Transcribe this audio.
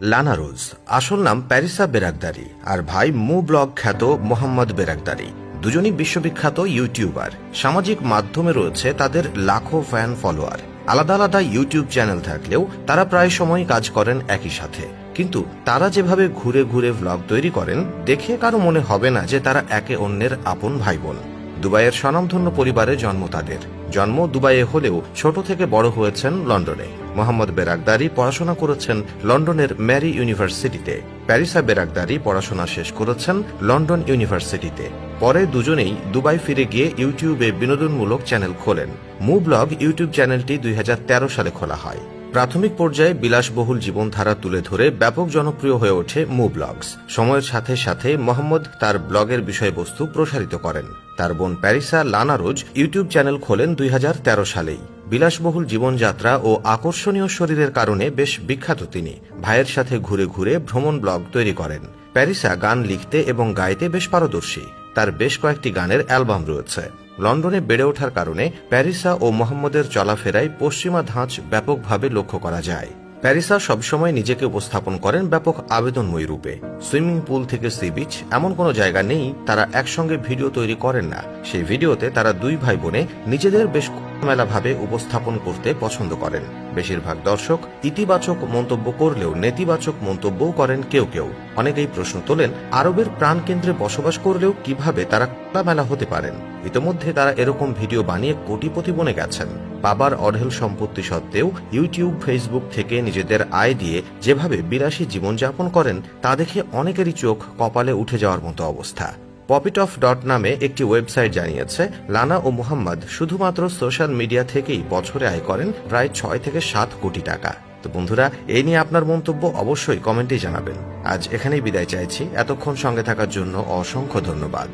লানা রোজ, আসল নাম প্যারিসা বেরাগদারি, আর ভাই মু ব্লগ খ্যাত মোহাম্মদ বেরাগদারি। দুজনই বিশ্ববিখ্যাত ইউটিউবার। সামাজিক মাধ্যমে রয়েছে তাদের লাখো ফ্যান ফলোয়ার। আলাদা আলাদা ইউটিউব চ্যানেল থাকলেও তারা প্রায় সময় কাজ করেন একই সাথে। কিন্তু তারা যেভাবে ঘুরে ঘুরে ভ্লগ তৈরি করেন, দেখে কারো মনে হবে না যে তারা একে অন্যের আপন ভাই বোন। দুবাইয়ের স্বনামধন্য পরিবারে জন্ম তাদের। জন্ম দুবাইয়ে হলেও ছোট থেকে বড় হয়েছেন লন্ডনে। মোহাম্মদ বেরাগদারি পড়াশোনা করেছেন লন্ডনের ম্যারি ইউনিভার্সিটিতে। প্যারিসা বেরাগদারি পড়াশোনা শেষ করেছেন লন্ডন ইউনিভার্সিটিতে। পরে দুজনেই দুবাই ফিরে গিয়ে ইউটিউবে বিনোদনমূলক চ্যানেল খোলেন। মু ব্লগ ইউটিউব চ্যানেলটি 2013 সালে খোলা হয়। প্রাথমিক পর্যায়ে বিলাসবহুল জীবনধারা তুলে ধরে ব্যাপক জনপ্রিয় হয়ে ওঠে মু ব্লগস। সময়ের সাথে সাথে মোহাম্মদ তার ব্লগের বিষয়বস্তু প্রসারিত করেন। তার বোন প্যারিসা লানা রোজ ইউটিউব চ্যানেল খোলেন 2013 সালেই। বিলাসবহুল জীবনযাত্রা ও আকর্ষণীয় শরীরের কারণে বেশ বিখ্যাত তিনি। ভাইয়ের সাথে ঘুরে ঘুরে ভ্রমণ ব্লগ তৈরি করেন। প্যারিসা গান লিখতে এবং গাইতে বেশ পারদর্শী। তার বেশ কয়েকটি গানের অ্যালবাম রয়েছে। লন্ডনে বেড়ে ওঠার কারণে প্যারিসা ও মোহাম্মদের চলাফেরায় পশ্চিমা ধাঁচ ব্যাপকভাবে লক্ষ্য করা যায়। প্যারিসা সবসময় নিজেকে উপস্থাপন করেন ব্যাপক আবেদনময়ী রূপে। সুইমিং পুল থেকে সি বিচ, এমন কোনো জায়গা নেই তারা একসঙ্গে ভিডিও তৈরি করেন না। সেই ভিডিওতে তারা দুই ভাই বোনে নিজেদের বেশ মেলাভাবে উপস্থাপন করতে পছন্দ করেন। বেশিরভাগ দর্শক ইতিবাচক মন্তব্য করলেও নেতিবাচক মন্তব্যও করেন কেউ কেউ। অনেকেই প্রশ্ন তোলেন, আরবের প্রাণকেন্দ্রে বসবাস করলেও কিভাবে তারা খোলামেলা হতে পারেন? ইতোমধ্যে তারা এরকম ভিডিও বানিয়ে কোটিপতি বনে গেছেন। বাবার অঢেল সম্পত্তি সত্ত্বেও ইউটিউব, ফেসবুক থেকে নিজেদের আয় দিয়ে যেভাবে বিলাসী জীবনযাপন করেন, তা দেখে অনেকেরই চোখ কপালে উঠে যাওয়ার মতো অবস্থা। পপিটফ নামে একটি ওয়েবসাইট জানিয়েছে, লানা ও মুহাম্মদ শুধুমাত্র সোশ্যাল মিডিয়া থেকেই বছরে আয় করেন প্রায় 6 থেকে 7 কোটি টাকা। তো বন্ধুরা, এই নিয়ে আপনার মন্তব্য অবশ্যই কমেন্টে জানাবেন। আজ এখানেই বিদায় চাইছি। এতক্ষণ সঙ্গে থাকার জন্য অসংখ্য ধন্যবাদ।